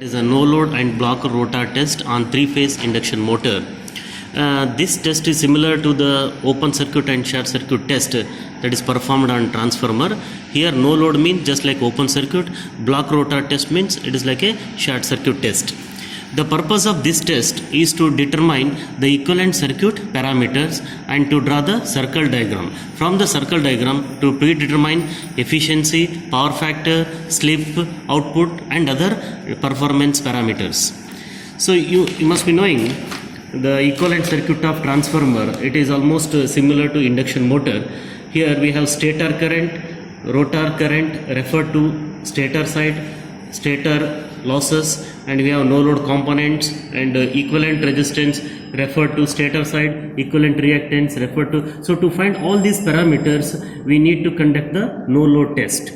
It is a no load and block rotor test on three-phase induction motor. This test is similar to the open circuit and short circuit test that is performed on transformer. Here no load means just like open circuit, block rotor test means it is like a short circuit test. The purpose of this test is to determine the equivalent circuit parameters and to draw the circle diagram. From the circle diagram to predetermine efficiency, power factor, slip, output and other performance parameters. So you must be knowing the equivalent circuit of transformer. It is almost similar to induction motor. Here we have stator current, rotor current referred to stator side, stator losses, and we have no load components and equivalent resistance referred to stator side, equivalent reactance referred to. So to find all these parameters we need to conduct the no load test.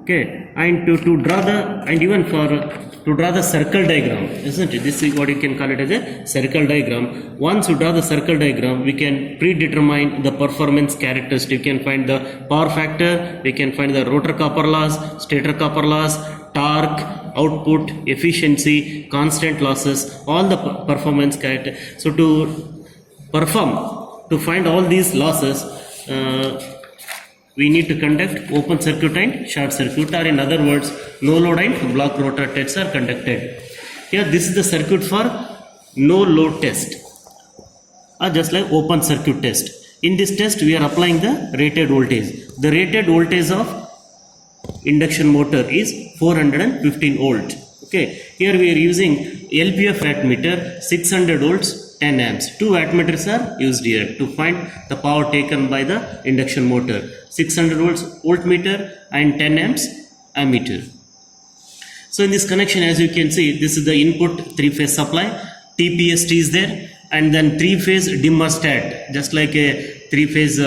Okay, and to draw the, and even for to draw the circle diagram, isn't it? This is what you can call it as a circle diagram. Once you draw the circle diagram, we can predetermine the performance characteristic. We can find the power factor, we can find the rotor copper loss, stator copper loss, torque, output, efficiency, constant losses, all the performance character. So to find all these losses, we need to conduct open circuit and short circuit, or in other words, no load and block rotor tests are conducted. Here this is the circuit for no load test, or just like open circuit test. In this test we are applying the rated voltage. The rated voltage of induction motor is 415 volts. Okay, here we are using LPF wattmeter, 600 volts, 10 amps. Two wattmeters are used here to find the power taken by the induction motor. 600 volts voltmeter and 10 amps ammeter. So in this connection, as you can see, this is the input three-phase supply. TPST is there, and then three-phase dimmer stat. Just like a three-phase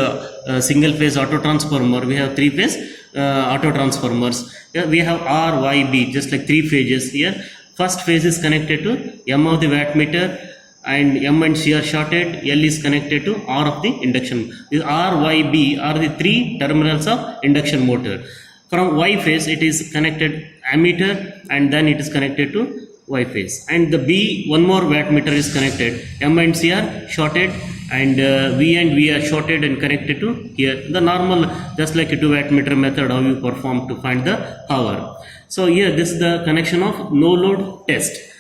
single-phase auto transformer, we have three-phase auto transformers. Here we have R, Y, B, just like three phases here. First phase is connected to M of the wattmeter, and M and C are shorted, L is connected to R of the induction. This R, Y, B are the three terminals of induction motor. From Y phase it is connected ammeter, and then it is connected to Y phase. And the B, one more wattmeter is connected. M and C are shorted, and V and V are shorted and connected to here. The normal, just like a 2 wattmeter method, how you perform to find the power. So here this is the connection of no load test.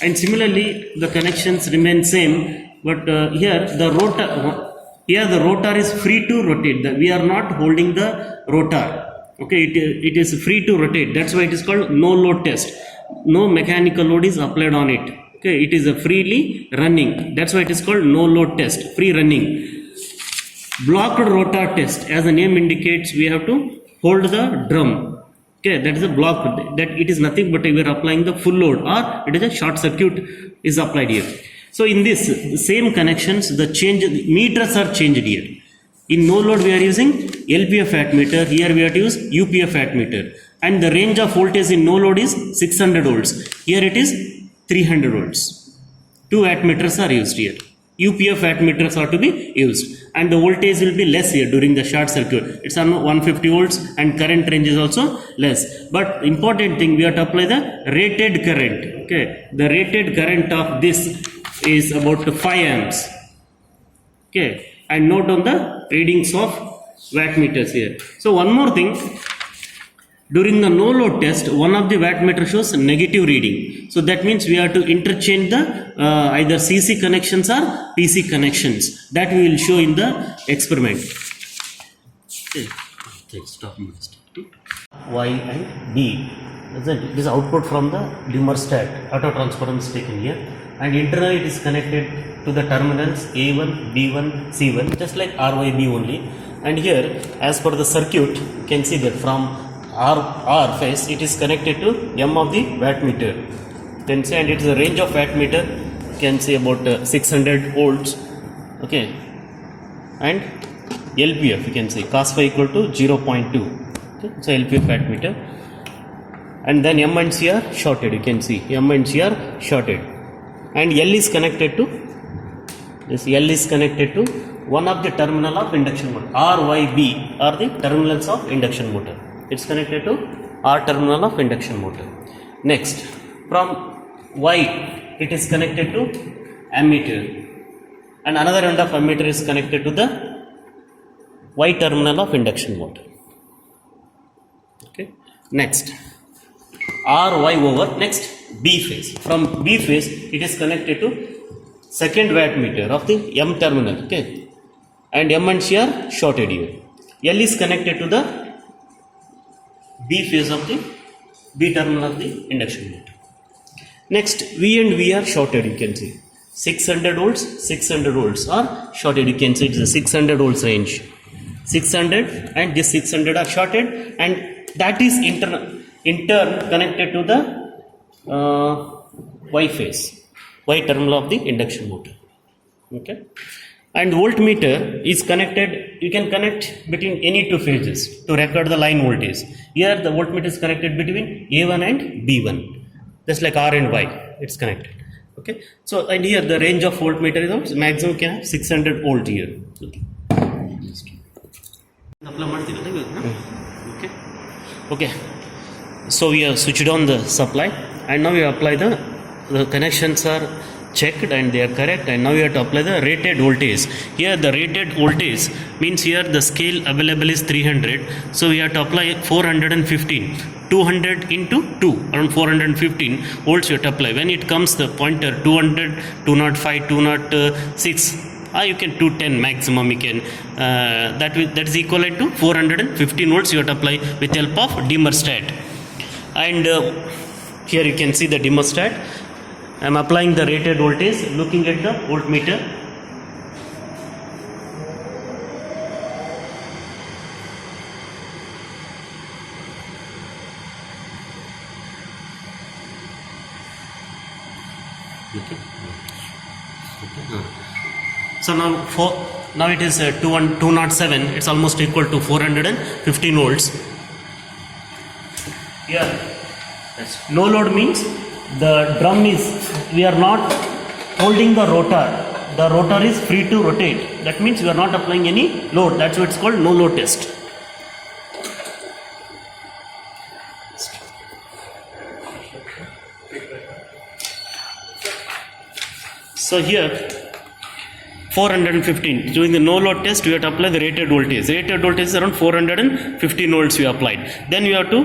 And similarly the connections remain same, but here the rotor is free to rotate. We are not holding the rotor. Okay, it is free to rotate. That's why it is called no load test. No mechanical load is applied on it. Okay, it is a freely running. That's why it is called no load test, free running. Blocked rotor test, as the name indicates, we have to hold the drum. Okay, that is a block, that it is nothing but we are applying the full load, or it is a short circuit is applied here. So in this same connections, the meters are changed here. In no load we are using LPF wattmeter, here we have to use UPF wattmeter, and the range of voltage in no load is 600 volts. Here it is 300 volts. Two wattmeters are used here. UPF wattmeters are to be used, and the voltage will be less here during the short circuit. It's on 150 volts, and current range is also less. But important thing, we have to apply the rated current. Okay, the rated current of this is about 5 amps. Okay, and note on the readings of wattmeters here. So one more thing, during the no load test, one of the wattmeter shows negative reading. So that means we have to interchange the either CC connections or PC connections. That we will show in the experiment. Okay, stop. Y and B. This output from the dimmer stat. Auto transformer is taken here, and internally it is connected to the terminals A1, B1, C1, just like RYB only. And here, as per the circuit, you can see that from R phase it is connected to M of the wattmeter. You can see, and it is a range of wattmeter. You can see about 600 volts. Okay, and LPF you can see cos phi equal to 0.2. Okay, so LPF wattmeter, and then M and C are shorted. You can see M and C are shorted, and L is connected to one of the terminal of induction motor. R, Y, B are the terminals of induction motor. It's connected to R terminal of induction motor. Next, From Y it is connected to ammeter, and another end of ammeter is connected to the Y terminal of induction motor. Okay. Next, RY over next B phase. From B phase it is connected to second wattmeter of the M terminal. Okay, and M and C are shorted here. L is connected to the B phase of the B terminal of the induction motor. Next, V and V are shorted. You can see 600 volts, 600 volts are shorted. You can see it's a 600 volts range. 600 and this 600 are shorted, and that is in turn connected to the Y phase, Y terminal of the induction motor. Okay, and voltmeter is connected. You can connect between any two phases to record the line voltage. Here the voltmeter is connected between A1 and B1, just like R and Y. It's connected. Okay, so and here the range of voltmeter is maximum can have 600 volt here. Okay. Okay, so we have switched on the supply, and now we apply the connections are checked and they are correct, and now we have to apply the rated voltage. Here the rated voltage means here the scale available is 300, so we have to apply 415, 200 into 2, around 415 volts you have to apply. When it comes the pointer 200, 205, 206, you can 210 maximum you can, that is equivalent to 415 volts you have to apply with help of dimmer stat. And here you can see the dimmer stat. I am applying the rated voltage, looking at the voltmeter. So now it is 207. It's almost equal to 415 volts. Here, no load means the drum is, we are not holding the rotor. The rotor is free to rotate. That means we are not applying any load. That's why it's called no load test. So here 415, during the no load test we have to apply the rated voltage. Rated voltage is around 415 volts we applied. Then we have to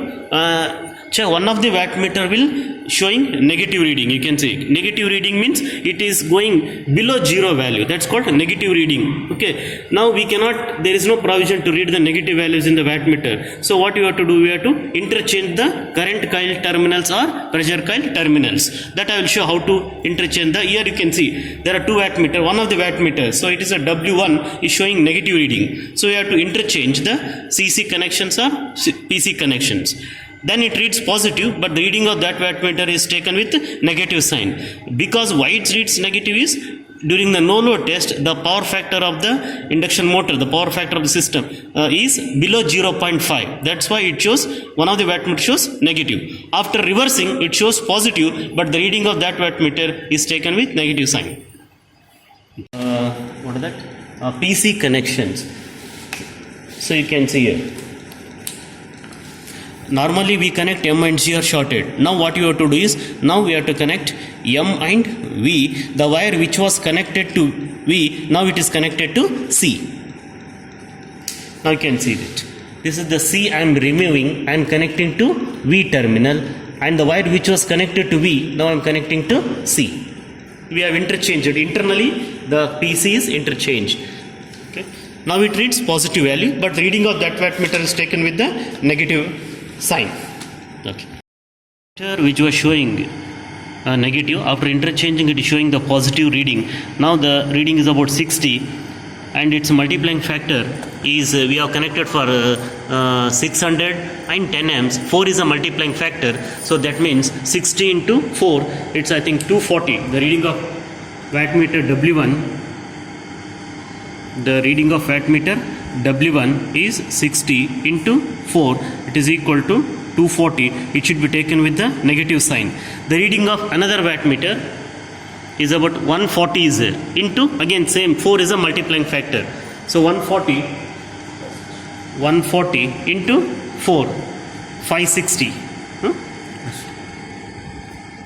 check one of the wattmeter will showing negative reading. You can see negative reading means it is going below zero value. That's called negative reading. Okay, now we cannot, there is no provision to read the negative values in the wattmeter. So what you have to do, we have to interchange the current coil terminals or pressure coil terminals. That I will show how to interchange the. Here you can see there are two wattmeter. One of the wattmeters, so it is a W1 is showing negative reading. So you have to interchange the CC connections or PC connections. Then it reads positive, but the reading of that wattmeter is taken with negative sign. Because why it reads negative is, during the no load test, the power factor of the induction motor, the power factor of the system is below 0.5. That's why it shows, one of the wattmeter shows negative. After reversing, it shows positive, but the reading of that wattmeter is taken with negative sign. What is that? PC connections. So you can see here. Normally we connect M and C are shorted. Now what you have to do is, now we have to connect M and V. The wire which was connected to V, now it is connected to C. Now you can see it. This is the C I am removing. I am connecting to V terminal, and the wire which was connected to V, now I am connecting to C. We have interchanged internally. The PC is interchanged. Okay. Now it reads positive value, but reading of that wattmeter is taken with the negative sign. Okay. Which was showing negative, after interchanging it is showing the positive reading. Now the reading is about 60, and its multiplying factor is we have connected for 600 and 10 amps. 4 is a multiplying factor, so that means 60 into 4, it's I think 240. The reading of wattmeter W1, the reading of wattmeter W1 is 60 into 4, it is equal to 240. It should be taken with the negative sign. The reading of another wattmeter is about 140 is there, into again same 4 is a multiplying factor. So 140 into 4, 560.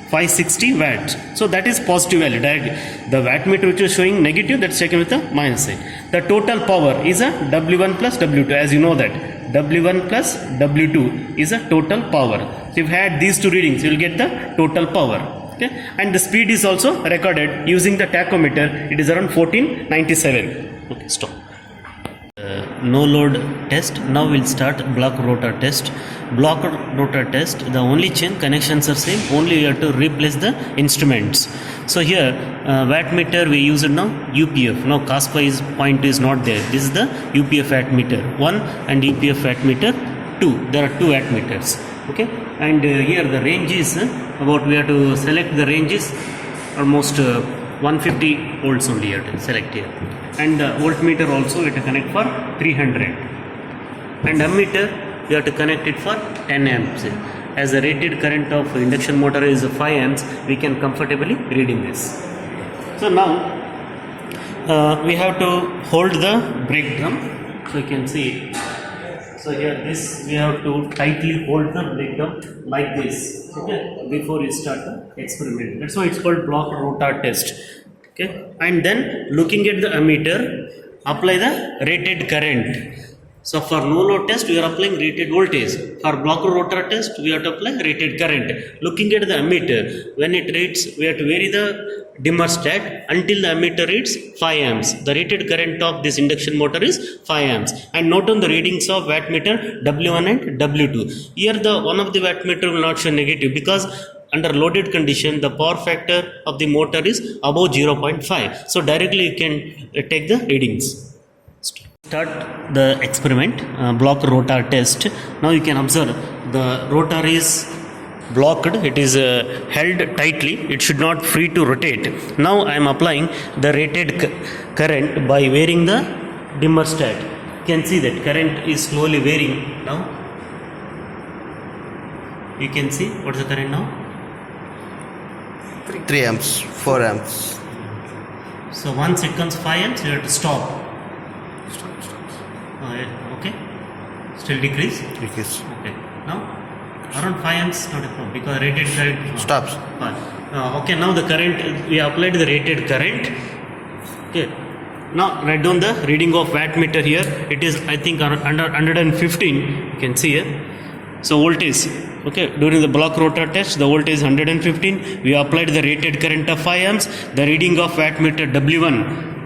560 watts. So that is positive value. Directly. The wattmeter which is showing negative, that's taken with the minus sign. The total power is a W1 plus W2, as you know that. W1 plus W2 is a total power. So if you add these two readings, you will get the total power. Okay? And the speed is also recorded using the tachometer. It is around 1497. Okay, stop. No load test. Now we'll start block rotor test. Block rotor test, the only change, connections are same, only you have to replace the instruments. So here wattmeter we use it now UPF. Now CASPA is point is not there. This is the UPF wattmeter 1 and UPF wattmeter 2. There are two wattmeters. Okay, and here the range is about, we have to select the range is almost 150 volts only you have to select here. And the voltmeter also we have to connect for 300. And ammeter you have to connect it for 10 amps. As the rated current of induction motor is 5 amps, we can comfortably reading this. So now we have to hold the brake drum. So you can see. So here this we have to tightly hold the brake drum like this. Okay, before you start the experiment. That's why it's called block rotor test. Okay, and then looking at the ammeter, apply the rated current. So for no load test, we are applying rated voltage. For block rotor test, we have to apply rated current. Looking at the ammeter, when it reads, we have to vary the dimmer stat until the ammeter reads 5 amps. The rated current of this induction motor is 5 amps. And note on the readings of wattmeter W1 and W2. Here the one of the wattmeter will not show negative because under loaded condition, the power factor of the motor is above 0.5. So directly you can take the readings. Start the experiment, block rotor test. Now you can observe the rotor is blocked, it is held tightly, it should not free to rotate. Now I am applying the rated current by varying the dimmer stat. You can see that current is slowly varying now. You can see what is the current now? 3 amps, 4 amps. So once it comes 5 amps, you have to stop. Okay, still decrease? Decrease. Okay, now around 5 amps not a problem because rated current Stops. Okay, now the current, we applied the rated current. Okay, now write down the reading of wattmeter here. It is I think under 115. You can see here. So voltage. Okay, during the block rotor test, the voltage is 115. We applied the rated current of 5 amps. The reading of wattmeter W1